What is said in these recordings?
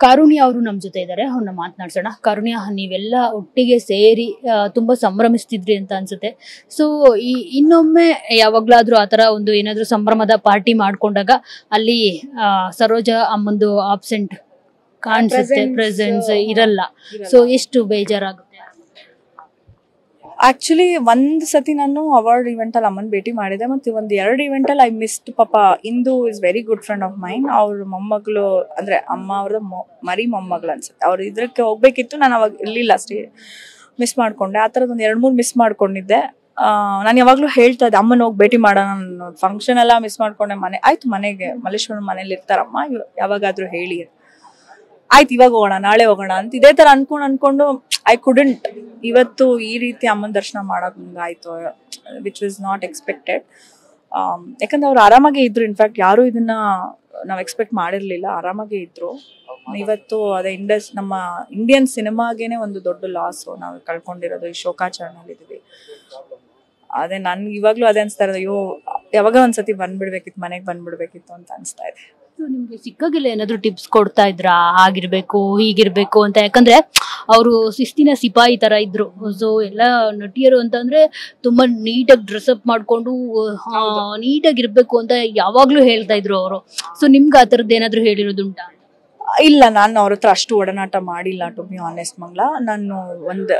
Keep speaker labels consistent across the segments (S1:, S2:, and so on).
S1: ಕಾರುಣ್ಯ ಅವರು ನಮ್ಮ ಜೊತೆ ಇದ್ದಾರೆ, ಅವ್ರನ್ನ ಮಾತನಾಡ್ಸೋಣ. ಕಾರುಣ್ಯ, ನೀವೆಲ್ಲ ಒಟ್ಟಿಗೆ ಸೇರಿ ತುಂಬಾ ಸಂಭ್ರಮಿಸ್ತಿದ್ರಿ ಅಂತ ಅನ್ಸುತ್ತೆ. ಸೊ ಇನ್ನೊಮ್ಮೆ ಯಾವಾಗ್ಲಾದ್ರೂ ಆತರ ಒಂದು ಏನಾದ್ರು ಸಂಭ್ರಮದ ಪಾರ್ಟಿ ಮಾಡ್ಕೊಂಡಾಗ ಅಲ್ಲಿ ಸರೋಜಾ ಅಮ್ಮಂದು ಆಬ್ಸೆಂಟ್ ಕಾಣಿಸುತ್ತೆ, ಪ್ರೆಸೆನ್ಸ್ ಇರಲ್ಲ. ಸೊ ಎಷ್ಟು ಬೇಜಾರಾಗುತ್ತೆ?
S2: ಆಕ್ಚುಲಿ ಒಂದ್ ಸತಿ ನಾನು ಅವಾರ್ಡ್ ಇವೆಂಟ್ ಅಲ್ಲಿ ಅಮ್ಮನ್ ಭೇಟಿ ಮಾಡಿದೆ, ಮತ್ತೆ ಒಂದ್ 2 ಇವೆಂಟ್ ಅಲ್ಲಿ ಐ ಮಿಸ್ಡ್. ಪಾಪ Indu is very good friend of mine. ಅವ್ರ ಮೊಮ್ಮಗಳು ಅಂದ್ರೆ ಅಮ್ಮ ಅವ್ರದ್ದು ಮರಿ ಮೊಮ್ಮಗಳು ಅನ್ಸುತ್ತೆ. ಅವ್ರು ಇದಕ್ಕೆ ಹೋಗ್ಬೇಕಿತ್ತು, ನಾನು ಅವಾಗ ಇರ್ಲಿಲ್ಲ, ಅಷ್ಟೇ ಮಿಸ್ ಮಾಡ್ಕೊಂಡೆ. ಆ ಥರದ್ದು ಒಂದು 2-3 ಮಿಸ್ ಮಾಡ್ಕೊಂಡಿದ್ದೆ. ನಾನು ಯಾವಾಗ್ಲೂ ಹೇಳ್ತಾ ಇದ್ದೆ ಅಮ್ಮನ ಹೋಗಿ ಭೇಟಿ ಮಾಡೋಣ. ನಾನು ಫಂಕ್ಷನ್ ಎಲ್ಲ ಮಿಸ್ ಮಾಡ್ಕೊಂಡೆ. ಆಯ್ತು, ಮನೆಗೆ ಮಲ್ಲೇಶ್ವರ ಮನೇಲಿ ಇರ್ತಾರಮ್ಮ, ಯಾವಾಗಾದ್ರೂ ಹೇಳಿ, ಆಯ್ತು ಇವಾಗ ಹೋಗೋಣ, ನಾಳೆ ಹೋಗೋಣ ಅಂತ ಇದೇ ತರ ಅನ್ಕೊಂಡು ಐ ಕುಡಂಟ್ ಇವತ್ತು ಈ ರೀತಿ ಅಮ್ಮನ ದರ್ಶನ ಮಾಡೋಕ್ ಆಯ್ತು, ವಿಚ್ ವಾಸ್ ನಾಟ್ ಎಕ್ಸ್ಪೆಕ್ಟೆಡ್. ಯಾಕಂದ್ರೆ ಅವ್ರು ಆರಾಮಾಗೆ ಇದ್ರು. ಇನ್ಫ್ಯಾಕ್ಟ್ ಯಾರು ಇದನ್ನ ನಾವ್ ಎಕ್ಸ್ಪೆಕ್ಟ್ ಮಾಡಿರ್ಲಿಲ್ಲ, ಆರಾಮಾಗೆ ಇದ್ರು. ಇವತ್ತು ಅದೇ ನಮ್ಮ ಇಂಡಿಯನ್ ಸಿನಿಮಾಗೇನೆ ಒಂದು ದೊಡ್ಡ ಲಾಸ್ ನಾವು ಕಳ್ಕೊಂಡಿರೋದು. ಈ ಶೋಕಾಚರಣೆಯಲ್ಲಿ ಇದೀವಿ. ಅದೇ ನನ್ಗೆ ಇವಾಗ್ಲೂ ಅದೇ ಅನ್ಸ್ತಾ ಇರೋದು, ಅಯ್ಯೋ ಯಾವಾಗ ಒಂದ್ಸತಿ ಬಂದ್ಬಿಡ್ಬೇಕಿತ್ತು, ಮನೆಗೆ ಬಂದ್ಬಿಡ್ಬೇಕಿತ್ತು ಅಂತ ಅನ್ಸ್ತಾ ಇದೆ.
S1: ನಿಮ್ಗೆ ಸಿಕ್ಕಾಗಿಲ್ಲ ಏನಾದ್ರು ಟಿಪ್ಸ್ ಕೊಡ್ತಾ ಇದ್ರಾ, ಹಾಗಿರ್ಬೇಕು ಹೀಗಿರ್ಬೇಕು ಅಂತ? ಯಾಕಂದ್ರೆ ಅವರು ಶಿಸ್ತಿನ ಸಿಪಾಯಿ ತರ ಇದ್ರು. ಸೊ ಎಲ್ಲ ನಟಿಯರು ಅಂತಂದ್ರೆ ತುಂಬಾ ನೀಟಾಗಿ ಡ್ರೆಸ್ ಅಪ್ ಮಾಡ್ಕೊಂಡು ನೀಟಾಗಿರ್ಬೇಕು ಅಂತ ಯಾವಾಗ್ಲೂ ಹೇಳ್ತಾ ಇದ್ರು ಅವರು. ಸೊ ನಿಮ್ಗೆ ಆ ತರದ್ದು ಏನಾದ್ರು ಹೇಳಿರೋದುಂಟಾ?
S2: ಇಲ್ಲ, ನಾನು ಅವ್ರ ಹತ್ರ ಅಷ್ಟು ಒಡನಾಟ ಮಾಡಿಲ್ಲ, ಟು ಬಿ ಆನೆಸ್ಟ್ ಮಂಗ್ಲಾ. ನಾನು ಒಂದು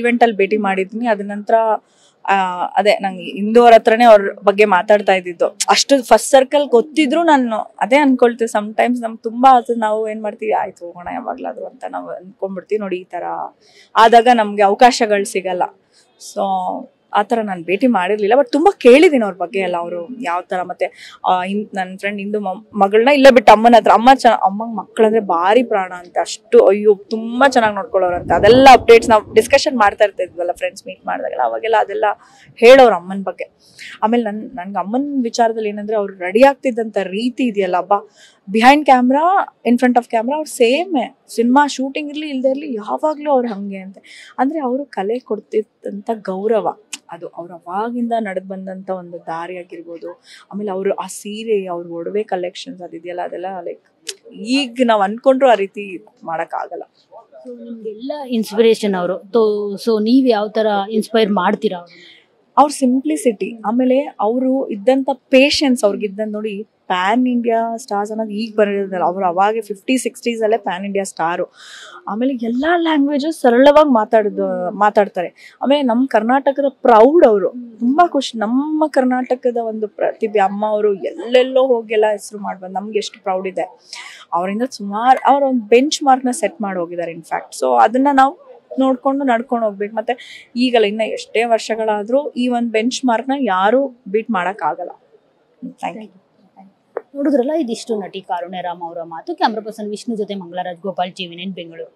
S2: ಇವೆಂಟ್ ಅಲ್ಲಿ ಭೇಟಿ ಮಾಡಿದ್ನಿ. ಅದ ನಂತರ ಅದೇ ನಂಗೆ ಇಂದು ಅವ್ರ ಹತ್ರನೇ ಅವ್ರ ಬಗ್ಗೆ ಮಾತಾಡ್ತಾ ಇದ್ದಿದ್ದು. ಅಷ್ಟು ಫಸ್ಟ್ ಸರ್ಕಲ್ ಗೊತ್ತಿದ್ರು ನಾನು ಅದೇ ಅನ್ಕೊಳ್ತೀವಿ. ಸಮ್ಟೈಮ್ಸ್ ನಮ್ಗೆ ತುಂಬಾ ನಾವು ಏನ್ ಮಾಡ್ತೀವಿ, ಆಯ್ತು ಹೋಗೋಣ ಯಾವಾಗ್ಲಾದ್ರು ಅಂತ ನಾವು ಅನ್ಕೊಂಡ್ಬಿಡ್ತೀವಿ. ನೋಡಿ, ಈ ತರ ಆದಾಗ ನಮ್ಗೆ ಅವಕಾಶಗಳು ಸಿಗಲ್ಲ. ಸೊ ಆತರ ನಾನು ಭೇಟಿ ಮಾಡಿರ್ಲಿಲ್ಲ, ಬಟ್ ತುಂಬಾ ಕೇಳಿದೀನಿ ಅವ್ರ ಬಗ್ಗೆ ಎಲ್ಲ. ಅವರು ಯಾವ ತರ, ಮತ್ತೆ ನನ್ನ ಫ್ರೆಂಡ್ ಇಂದು ಮಗಳನ್ನ ಇಲ್ಲೇ ಬಿಟ್ಟು ಅಮ್ಮನ ಹತ್ರ, ಅಮ್ಮಂಗ್ ಮಕ್ಕಳಂದ್ರೆ ಭಾರಿ ಪ್ರಾಣ ಅಂತ, ಅಷ್ಟು ಅಯ್ಯೋ ತುಂಬಾ ಚೆನ್ನಾಗಿ ನೋಡ್ಕೊಳ್ಳೋರಂತ. ಅದೆಲ್ಲ ಅಪ್ಡೇಟ್ಸ್ ನಾವು ಡಿಸ್ಕಷನ್ ಮಾಡ್ತಾ ಇರ್ತಿದ್ವಲ್ಲ ಫ್ರೆಂಡ್ಸ್ ಮೀಟ್ ಮಾಡಿದಾಗೆಲ್ಲ, ಅವಾಗೆಲ್ಲ ಅದೆಲ್ಲ ಹೇಳೋರು ಅಮ್ಮನ ಬಗ್ಗೆ. ಆಮೇಲೆ ನನ್ಗೆ ಅಮ್ಮನ ವಿಚಾರದಲ್ಲಿ ಏನಂದ್ರೆ, ಅವ್ರು ರೆಡಿ ಆಗ್ತಿದ್ದಂತ ರೀತಿ ಇದೆಯಲ್ಲ ಅಬ್ಬಾ, behind camera, in front of camera ಅವ್ರು ಸೇಮೇ. ಸಿನಿಮಾ ಶೂಟಿಂಗ್ ಇರ್ಲಿ ಇಲ್ದೇ ಇರ್ಲಿ ಯಾವಾಗ್ಲೂ ಅವ್ರು ಹಂಗೆ ಅಂತೆ. ಅಂದ್ರೆ ಅವರು ಕಲೆ ಕೊಡ್ತಿದ್ದಂತ ಗೌರವ, ಅದು ಅವ್ರು ಅವಾಗಿಂದ ನಡೆದ್ ಬಂದಂತ ಒಂದು ದಾರಿ ಆಗಿರ್ಬೋದು. ಆಮೇಲೆ ಅವರು ಆ ಸೀರೆ, ಅವ್ರ ಒಡವೆ ಕಲೆಕ್ಷನ್ಸ್ ಅದಿದೆಯಲ್ಲ, ಅದೆಲ್ಲ ಲೈಕ್ ಈಗ ನಾವ್ ಅನ್ಕೊಂಡ್ರು ಆ ರೀತಿ ಮಾಡಕ್ ಆಗಲ್ಲ.
S1: ಸೊ ನಿಮ್ಗೆಲ್ಲ ಇನ್ಸ್ಪಿರೇಷನ್ ಅವರು. ಸೊ ನೀವ್ ಯಾವ ತರ ಇನ್ಸ್ಪೈರ್ ಮಾಡ್ತೀರಾ?
S2: ಅವ್ರ ಸಿಂಪ್ಲಿಸಿಟಿ, ಆಮೇಲೆ ಅವರು ಇದ್ದಂತ ಪೇಷನ್ಸ್, ಅವ್ರಿಗಿದ್ದಂತ ನೋಡಿ. ಪ್ಯಾನ್ ಇಂಡಿಯಾ ಸ್ಟಾರ್ಸ್ ಅನ್ನೋದು ಈಗ ಬರೋದಲ್ಲ, ಅವ್ರು ಅವಾಗ 50-60s ಅಲ್ಲೇ ಪ್ಯಾನ್ ಇಂಡಿಯಾ ಸ್ಟಾರು. ಆಮೇಲೆ ಎಲ್ಲಾ ಲ್ಯಾಂಗ್ವೇಜಸ್ ಸರಳವಾಗಿ ಮಾತಾಡ್ತಾರೆ. ಆಮೇಲೆ ನಮ್ಮ ಕರ್ನಾಟಕದ ಪ್ರೌಡ್ ಅವರು, ತುಂಬಾ ಖುಷಿ. ನಮ್ಮ ಕರ್ನಾಟಕದ ಒಂದು ಪ್ರತಿಭೆ ಅಮ್ಮ ಅವರು ಎಲ್ಲೆಲ್ಲೋ ಹೋಗೆಲ್ಲ ಹೆಸರು ಮಾಡ್ಬಂದು ನಮ್ಗೆ ಎಷ್ಟು ಪ್ರೌಡ್ ಇದೆ. ಅವರಿಂದ ಸುಮಾರು ಅವ್ರ ಒಂದು ಬೆಂಚ್ ಮಾರ್ಕ್ನ ಸೆಟ್ ಮಾಡಿ ಹೋಗಿದ್ದಾರೆ ಇನ್ಫ್ಯಾಕ್ಟ್. ಸೊ ಅದನ್ನ ನಾವು ನೋಡ್ಕೊಂಡು ನಡ್ಕೊಂಡು ಹೋಗ್ಬೇಕು. ಮತ್ತೆ ಈಗಲ್ಲ, ಇನ್ನ ಎಷ್ಟೇ ವರ್ಷಗಳಾದ್ರೂ ಈ ಒಂದು ಬೆಂಚ್ ಮಾರ್ಕ್ನ ಯಾರು ಬೀಟ್ ಮಾಡಕ್ ಆಗಲ್ಲ. Thank you.
S1: ನೋಡಿದ್ರಲ್ಲ, ಇದಿಷ್ಟು ನಟಿ ಕಾರುಣ್ಯ ರಾಮ್ ಅವರ ಮಾತು. ಕ್ಯಾಮ್ರಾ ಪರ್ಸನ್ ವಿಷ್ಣು ಜೊತೆ ಮಂಗಳರಾಜ್ ಗೋಪಾಲ್, TV9 ಬೆಂಗಳೂರು.